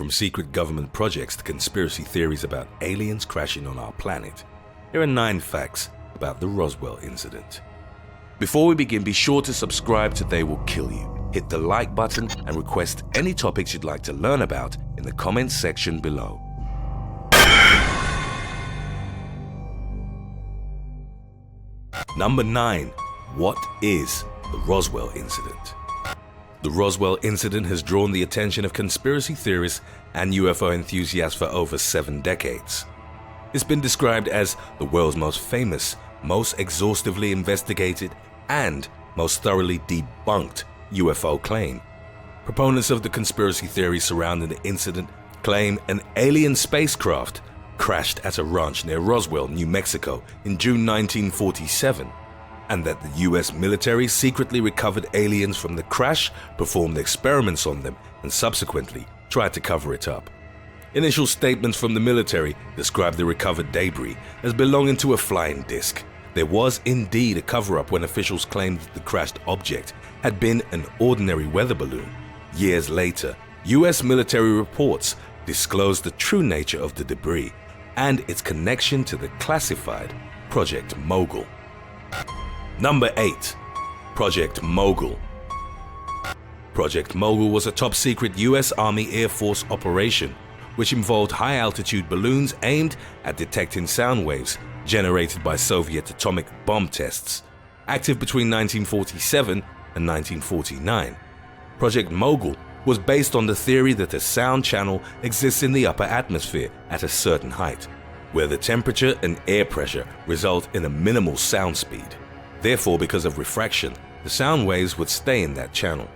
From secret government projects to conspiracy theories about aliens crashing on our planet, here are 9 facts about the Roswell incident. Before we begin, be sure to subscribe to They Will Kill You. Hit the like button and request any topics you'd like to learn about in the comments section below. Number 9. What is the Roswell incident? The Roswell incident has drawn the attention of conspiracy theorists and UFO enthusiasts for over 7 decades. It's been described as the world's most famous, most exhaustively investigated, and most thoroughly debunked UFO claim. Proponents of the conspiracy theory surrounding the incident claim an alien spacecraft crashed at a ranch near Roswell, New Mexico in June 1947, and that the US military secretly recovered aliens from the crash, performed experiments on them, and subsequently tried to cover it up. Initial statements from the military described the recovered debris as belonging to a flying disc. There was indeed a cover-up when officials claimed that the crashed object had been an ordinary weather balloon. Years later, US military reports disclosed the true nature of the debris and its connection to the classified Project Mogul. Number 8. Project Mogul. Project Mogul was a top-secret US Army Air Force operation which involved high-altitude balloons aimed at detecting sound waves generated by Soviet atomic bomb tests, active between 1947 and 1949. Project Mogul was based on the theory that a sound channel exists in the upper atmosphere at a certain height, where the temperature and air pressure result in a minimal sound speed. Therefore, because of refraction, the sound waves would stay in that channel.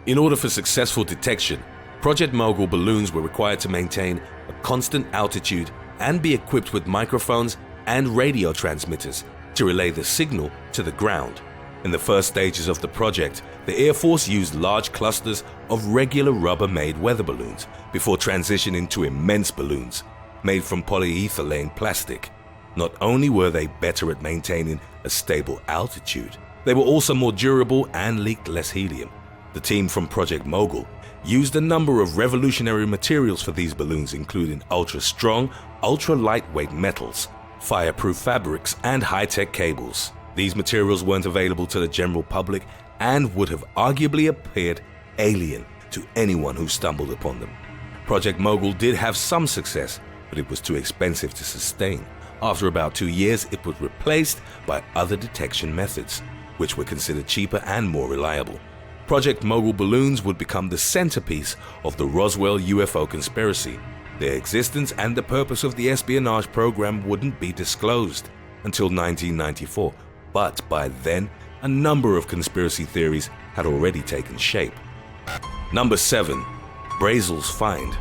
In order for successful detection, Project Mogul balloons were required to maintain a constant altitude and be equipped with microphones and radio transmitters to relay the signal to the ground. In the first stages of the project, the Air Force used large clusters of regular rubber-made weather balloons before transitioning to immense balloons made from polyethylene plastic. Not only were they better at maintaining a stable altitude, they were also more durable and leaked less helium. The team from Project Mogul used a number of revolutionary materials for these balloons, including ultra-strong, ultra-lightweight metals, fireproof fabrics, and high-tech cables. These materials weren't available to the general public and would have arguably appeared alien to anyone who stumbled upon them. Project Mogul did have some success, but it was too expensive to sustain. After about 2 years, it was replaced by other detection methods, which were considered cheaper and more reliable. Project Mogul balloons would become the centerpiece of the Roswell UFO conspiracy. Their existence and the purpose of the espionage program wouldn't be disclosed until 1994, but by then, a number of conspiracy theories had already taken shape. Number 7. Brazel's find.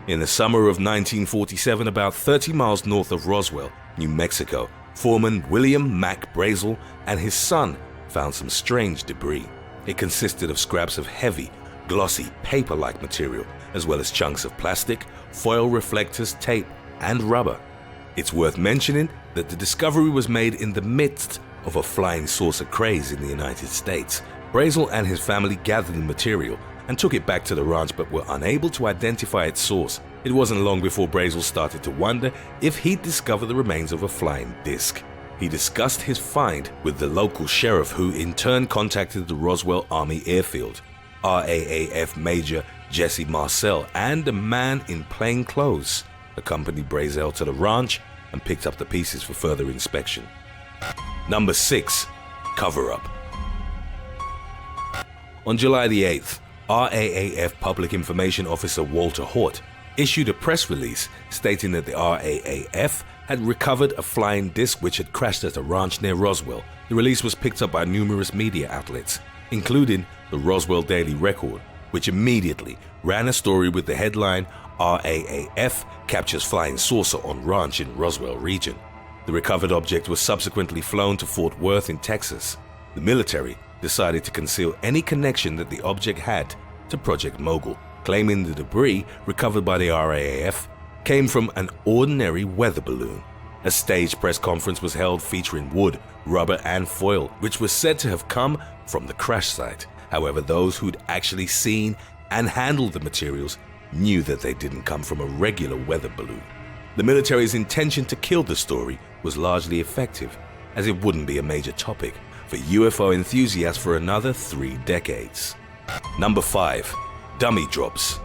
In the summer of 1947, about 30 miles north of Roswell, New Mexico, foreman William Mack Brazel and his son found some strange debris. It consisted of scraps of heavy, glossy, paper-like material, as well as chunks of plastic, foil reflectors, tape, and rubber. It's worth mentioning that the discovery was made in the midst of a flying saucer craze in the United States. Brazel and his family gathered the material and took it back to the ranch, but were unable to identify its source. It wasn't long before Brazel started to wonder if he'd discovered the remains of a flying disc. He discussed his find with the local sheriff, who in turn contacted the Roswell Army Airfield. RAAF Major Jesse Marcel and a man in plain clothes accompanied Brazel to the ranch and picked up the pieces for further inspection. Number 6. Cover-up. On July the 8th, RAAF Public Information Officer Walter Hort issued a press release stating that the RAAF had recovered a flying disc which had crashed at a ranch near Roswell. The release was picked up by numerous media outlets, including the Roswell Daily Record, which immediately ran a story with the headline, "RAAF Captures Flying Saucer on Ranch in Roswell Region." The recovered object was subsequently flown to Fort Worth in Texas. The military decided to conceal any connection that the object had to Project Mogul, claiming the debris recovered by the RAAF came from an ordinary weather balloon. A staged press conference was held featuring wood, rubber, and foil, which was said to have come from the crash site. However, those who'd actually seen and handled the materials knew that they didn't come from a regular weather balloon. The military's intention to kill the story was largely effective, as it wouldn't be a major topic for UFO enthusiasts for another 3 decades. Number 5. Dummy drops.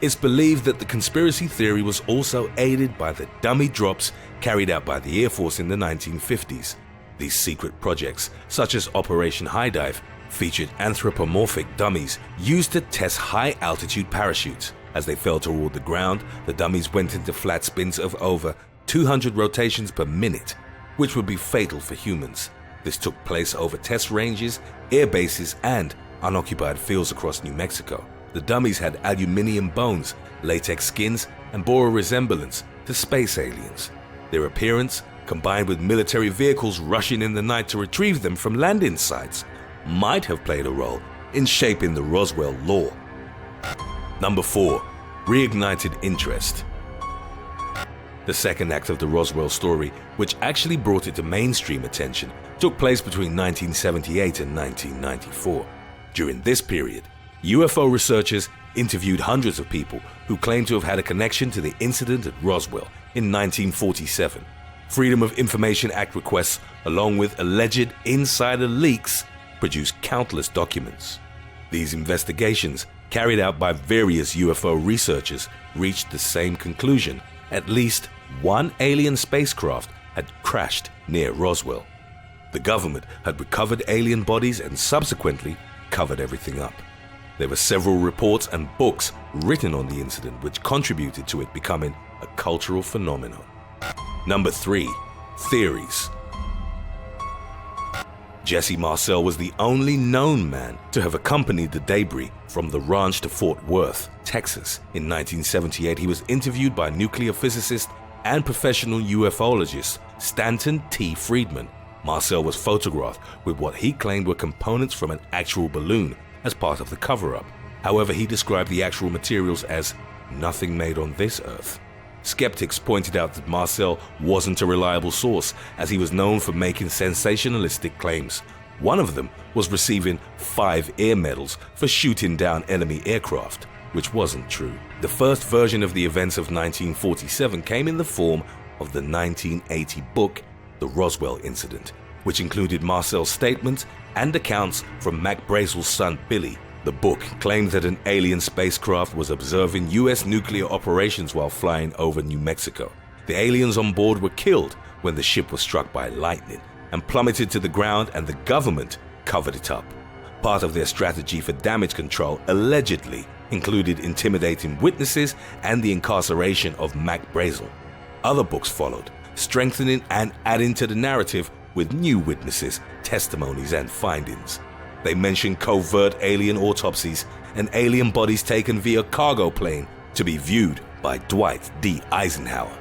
It's believed that the conspiracy theory was also aided by the dummy drops carried out by the Air Force in the 1950s. These secret projects, such as Operation High Dive, featured anthropomorphic dummies used to test high-altitude parachutes. As they fell toward the ground, the dummies went into flat spins of over 200 rotations per minute, which would be fatal for humans. This took place over test ranges, air bases, and unoccupied fields across New Mexico. The dummies had aluminium bones, latex skins, and bore a resemblance to space aliens. Their appearance, combined with military vehicles rushing in the night to retrieve them from landing sites, might have played a role in shaping the Roswell lore. Number 4. Reignited interest. The second act of the Roswell story, which actually brought it to mainstream attention, took place between 1978 and 1994. During this period, UFO researchers interviewed hundreds of people who claimed to have had a connection to the incident at Roswell in 1947. Freedom of Information Act requests, along with alleged insider leaks, produced countless documents. These investigations, carried out by various UFO researchers, reached the same conclusion. At least one alien spacecraft had crashed near Roswell. The government had recovered alien bodies and subsequently covered everything up. There were several reports and books written on the incident which contributed to it becoming a cultural phenomenon. Number 3. Theories. Jesse Marcel was the only known man to have accompanied the debris from the ranch to Fort Worth, Texas. In 1978, he was interviewed by nuclear physicist and professional ufologist Stanton T. Friedman. Marcel was photographed with what he claimed were components from an actual balloon as part of the cover-up. However, he described the actual materials as nothing made on this earth. Skeptics pointed out that Marcel wasn't a reliable source, as he was known for making sensationalistic claims. One of them was receiving 5 air medals for shooting down enemy aircraft, which wasn't true. The first version of the events of 1947 came in the form of the 1980 book, The Roswell Incident, which included Marcel's statements and accounts from Mac Brazel's son Billy. The book claimed that an alien spacecraft was observing U.S. nuclear operations while flying over New Mexico. The aliens on board were killed when the ship was struck by lightning and plummeted to the ground, and the government covered it up. Part of their strategy for damage control allegedly included intimidating witnesses and the incarceration of Mac Brazel. Other books followed, strengthening and adding to the narrative with new witnesses, testimonies, and findings. They mentioned covert alien autopsies and alien bodies taken via cargo plane to be viewed by Dwight D. Eisenhower.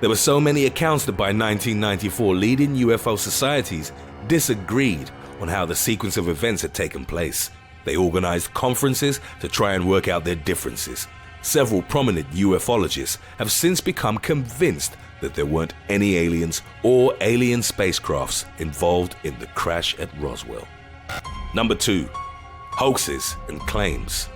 There were so many accounts that by 1994, leading UFO societies disagreed on how the sequence of events had taken place. They organized conferences to try and work out their differences. Several prominent ufologists have since become convinced that there weren't any aliens or alien spacecrafts involved in the crash at Roswell. Number 2. Hoaxes and claims.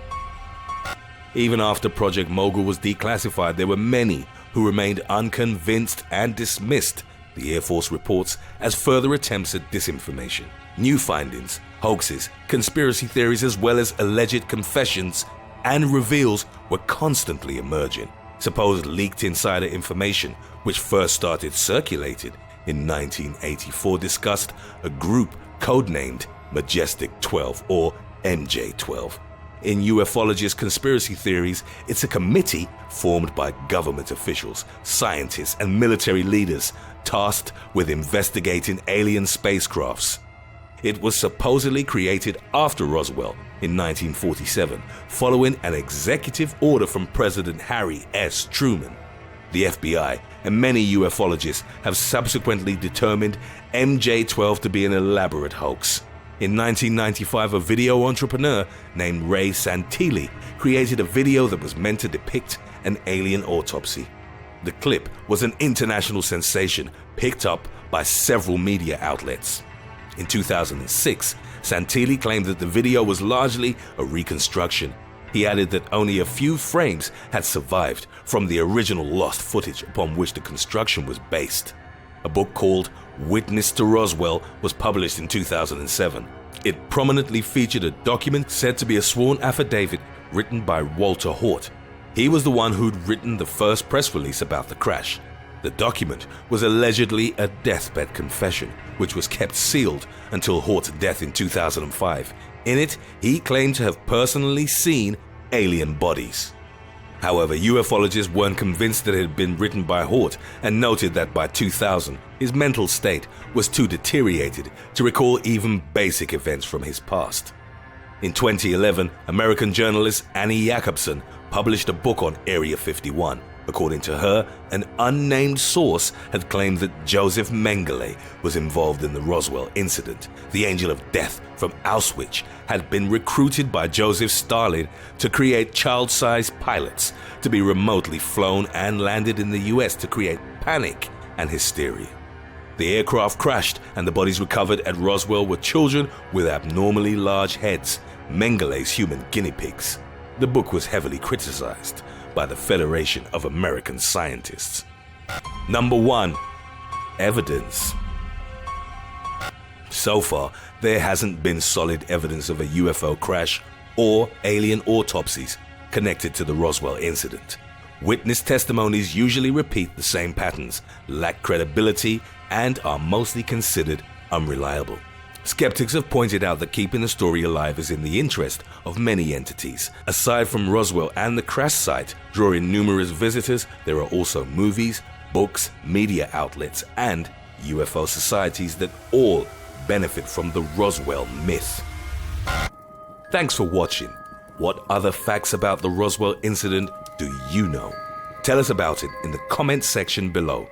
Even after Project Mogul was declassified, there were many who remained unconvinced and dismissed the Air Force reports as further attempts at disinformation. New findings, hoaxes, conspiracy theories, as well as alleged confessions and reveals were constantly emerging. Supposed leaked insider information, which first started circulated in 1984, discussed a group codenamed Majestic 12 or MJ12. In ufologist conspiracy theories, it's a committee formed by government officials, scientists, and military leaders tasked with investigating alien spacecrafts. It was supposedly created after Roswell in 1947, following an executive order from President Harry S. Truman. The FBI and many ufologists have subsequently determined MJ12 to be an elaborate hoax. In 1995, a video entrepreneur named Ray Santilli created a video that was meant to depict an alien autopsy. The clip was an international sensation, picked up by several media outlets. In 2006, Santilli claimed that the video was largely a reconstruction. He added that only a few frames had survived from the original lost footage upon which the construction was based. A book called Witness to Roswell was published in 2007. It prominently featured a document said to be a sworn affidavit written by Walter Haut. He was the one who'd written the first press release about the crash. The document was allegedly a deathbed confession, which was kept sealed until Haut's death in 2005. In it, he claimed to have personally seen alien bodies. However, ufologists weren't convinced that it had been written by Haut and noted that by 2000, his mental state was too deteriorated to recall even basic events from his past. In 2011, American journalist Annie Jacobsen published a book on Area 51. According to her, an unnamed source had claimed that Josef Mengele was involved in the Roswell incident. The angel of death from Auschwitz had been recruited by Joseph Stalin to create child-sized pilots to be remotely flown and landed in the US to create panic and hysteria. The aircraft crashed and the bodies recovered at Roswell were children with abnormally large heads, Mengele's human guinea pigs. The book was heavily criticized by the Federation of American Scientists. Number 1. Evidence. So far, there hasn't been solid evidence of a UFO crash or alien autopsies connected to the Roswell incident. Witness testimonies usually repeat the same patterns, lack credibility, and are mostly considered unreliable. Skeptics have pointed out that keeping the story alive is in the interest of many entities. Aside from Roswell and the crash site drawing numerous visitors, there are also movies, books, media outlets, and UFO societies that all benefit from the Roswell myth. Thanks for watching. What other facts about the Roswell incident do you know? Tell us about it in the comments section below.